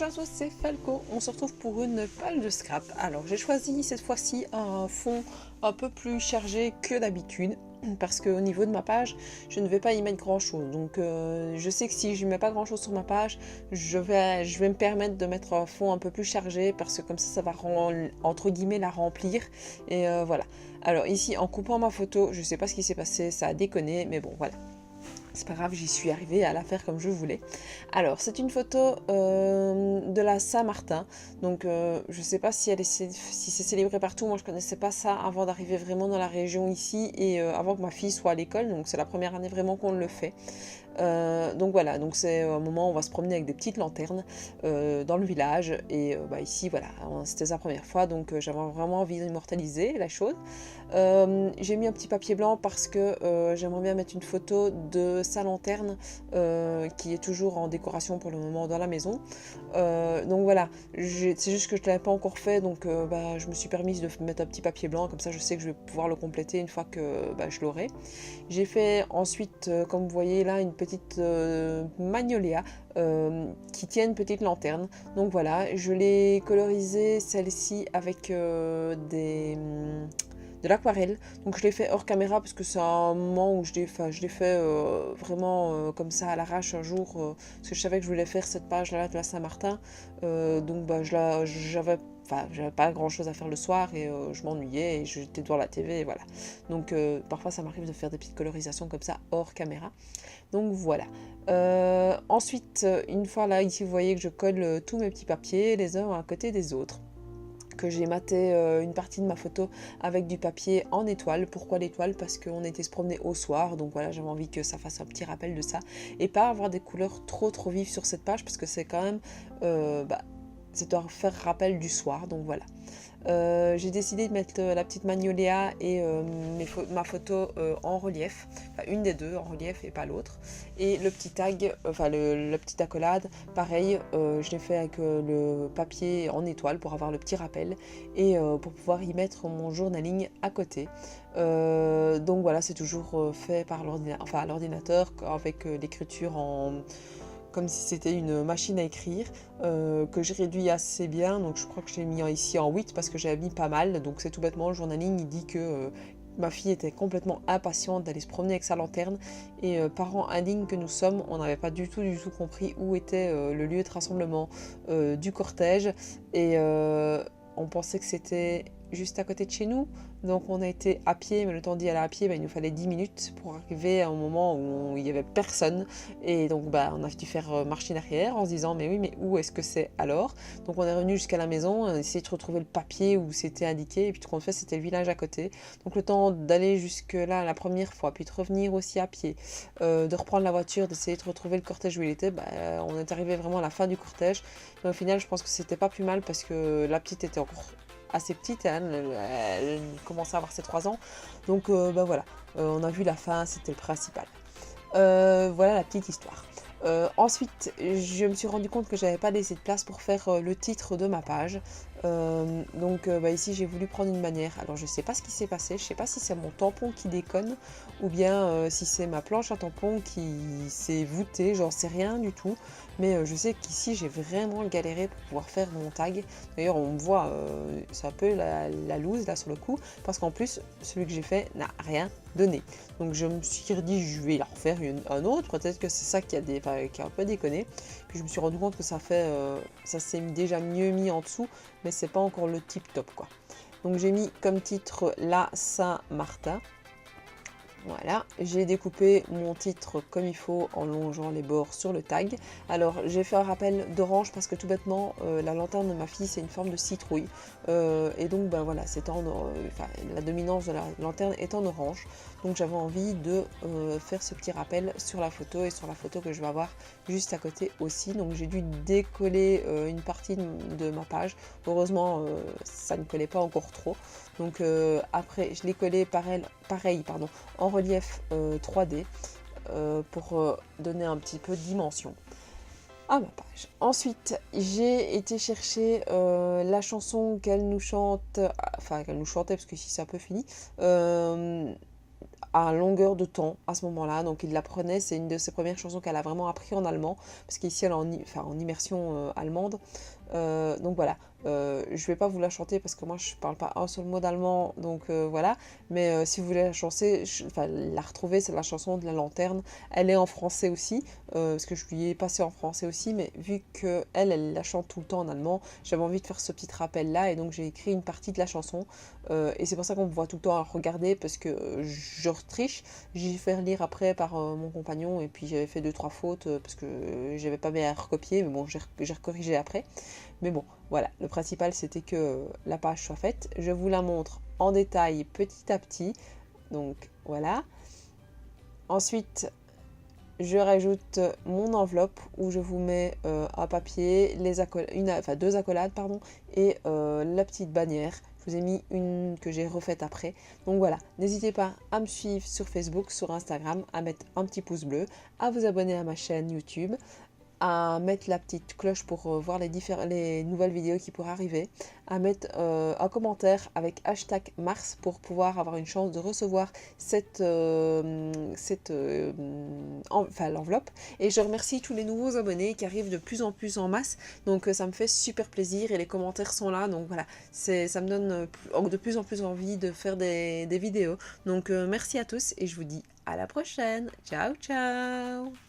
Bonjour à tous, c'est Falco. On se retrouve pour une palle de scrap. Alors j'ai choisi cette fois-ci un fond un peu plus chargé que d'habitude parce qu'au niveau de ma page, je ne vais pas y mettre grand chose. Donc je sais que si je ne mets pas grand chose sur ma page, je vais me permettre de mettre un fond un peu plus chargé parce que comme ça va entre guillemets la remplir. Et voilà. Alors ici, en coupant ma photo, je ne sais pas ce qui s'est passé, ça a déconné, mais bon voilà. C'est pas grave, j'y suis arrivée à la faire comme je voulais. Alors, c'est une photo de la Saint-Martin. Donc, je sais pas si si c'est célébré partout. Moi, je connaissais pas ça avant d'arriver vraiment dans la région ici et avant que ma fille soit à l'école. Donc, c'est la première année vraiment qu'on le fait. Donc voilà, donc c'est un moment où on va se promener avec des petites lanternes dans le village et ici voilà, c'était sa première fois donc j'avais vraiment envie d'immortaliser la chose. J'ai mis un petit papier blanc parce que j'aimerais bien mettre une photo de sa lanterne qui est toujours en décoration pour le moment dans la maison. Donc voilà, c'est juste que je ne l'avais pas encore fait donc je me suis permise de mettre un petit papier blanc comme ça je sais que je vais pouvoir le compléter une fois que je l'aurai. J'ai fait ensuite, comme vous voyez là, une petite magnolia qui tient une petite lanterne. Donc voilà, je l'ai colorisée celle-ci avec de l'aquarelle. Donc je l'ai fait hors caméra parce que c'est un moment où je l'ai fait vraiment comme ça à l'arrache un jour parce que je savais que je voulais faire cette page là de la Saint-Martin. J'avais pas grand chose à faire le soir et je m'ennuyais et j'étais devant la TV et voilà. Donc parfois ça m'arrive de faire des petites colorisations comme ça hors caméra. Donc voilà. Ensuite, une fois là, ici vous voyez que je colle tous mes petits papiers les uns à côté des autres. Que j'ai maté une partie de ma photo avec du papier en étoile. Pourquoi l'étoile? Parce qu'on était se promener au soir, donc voilà, j'avais envie que ça fasse un petit rappel de ça. Et pas avoir des couleurs trop vives sur cette page, parce que c'est quand même... ça doit faire rappel du soir, donc voilà. J'ai décidé de mettre la petite magnolia et ma photo en relief, enfin une des deux en relief et pas l'autre, et le petit tag, enfin la petite accolade, pareil, je l'ai fait avec le papier en étoile pour avoir le petit rappel et pour pouvoir y mettre mon journaling à côté. Donc voilà, c'est toujours fait par à l'ordinateur avec l'écriture comme si c'était une machine à écrire, que j'ai réduit assez bien, donc je crois que je l'ai mis ici en 8 parce que j'avais mis pas mal, donc c'est tout bêtement, le journaling il dit que ma fille était complètement impatiente d'aller se promener avec sa lanterne, et parents indignes que nous sommes, on n'avait pas du tout compris où était le lieu de rassemblement du cortège, et on pensait que c'était juste à côté de chez nous, donc on a été à pied, mais le temps d'y aller à pied, il nous fallait 10 minutes pour arriver à un moment où il n'y avait personne, et donc on a dû faire machine arrière en se disant mais oui, mais où est-ce que c'est alors? Donc on est revenu jusqu'à la maison, on a essayé de retrouver le papier où c'était indiqué, et puis tout compte fait c'était le village à côté, donc le temps d'aller jusque là la première fois, puis de revenir aussi à pied, de reprendre la voiture, d'essayer de retrouver le cortège où il était, on est arrivé vraiment à la fin du cortège, mais au final je pense que c'était pas plus mal parce que la petite était encore assez petite, hein, elle commençait à avoir ses 3 ans, donc voilà, on a vu la fin, c'était le principal. Voilà la petite histoire. Ensuite, je me suis rendu compte que j'avais pas laissé de place pour faire le titre de ma page. Ici j'ai voulu prendre une bannière. Alors je sais pas ce qui s'est passé, je sais pas si c'est mon tampon qui déconne ou bien si c'est ma planche à tampon qui s'est voûtée, j'en sais rien du tout. Mais je sais qu'ici j'ai vraiment galéré pour pouvoir faire mon tag. D'ailleurs on me voit, c'est un peu la loose là sur le coup, parce qu'en plus celui que j'ai fait n'a rien donné. Donc je me suis dit je vais la refaire un autre, peut-être que c'est ça qui a un peu déconné. Puis je me suis rendu compte que ça s'est déjà mieux mis en dessous, mais c'est pas encore le tip top quoi. Donc j'ai mis comme titre La Saint-Martin. Voilà, j'ai découpé mon titre comme il faut en longeant les bords sur le tag. Alors j'ai fait un rappel d'orange parce que tout bêtement la lanterne de ma fille c'est une forme de citrouille, et donc voilà, la dominance de la lanterne est en orange, donc j'avais envie de faire ce petit rappel sur la photo et sur la photo que je vais avoir juste à côté aussi. Donc j'ai dû décoller une partie de ma page, heureusement ça ne collait pas encore trop, donc après je l'ai collé pareil en relief 3D pour donner un petit peu de dimension à ma page. Ensuite, j'ai été chercher la chanson qu'elle nous chante, enfin qu'elle nous chantait parce que si c'est un peu fini, à longueur de temps à ce moment-là. Donc il l'apprenait, c'est une de ses premières chansons qu'elle a vraiment appris en allemand, parce qu'ici elle est en immersion allemande. Donc voilà, je vais pas vous la chanter parce que moi je parle pas un seul mot d'allemand, donc voilà. Mais si vous voulez la chanter, la retrouver, c'est la chanson de la lanterne. Elle est en français aussi, parce que je lui ai passé en français aussi, mais vu que elle la chante tout le temps en allemand, j'avais envie de faire ce petit rappel là, et donc j'ai écrit une partie de la chanson. Et c'est pour ça qu'on me voit tout le temps à regarder, parce que je triche. J'ai fait relire après par mon compagnon, et puis j'avais fait deux trois fautes parce que j'avais pas bien recopié, mais bon, j'ai recorrigé après. Mais bon, voilà, le principal c'était que la page soit faite. Je vous la montre en détail petit à petit. Donc voilà. Ensuite, je rajoute mon enveloppe où je vous mets un papier, deux accolades, pardon, et la petite bannière. Je vous ai mis une que j'ai refaite après. Donc voilà, n'hésitez pas à me suivre sur Facebook, sur Instagram, à mettre un petit pouce bleu, à vous abonner à ma chaîne YouTube, à mettre la petite cloche pour voir les nouvelles vidéos qui pourraient arriver, à mettre un commentaire avec hashtag Mars pour pouvoir avoir une chance de recevoir l'enveloppe. Et je remercie tous les nouveaux abonnés qui arrivent de plus en plus en masse, donc ça me fait super plaisir et les commentaires sont là, donc voilà, ça me donne de plus en plus envie de faire des vidéos. Donc merci à tous et je vous dis à la prochaine. Ciao ciao.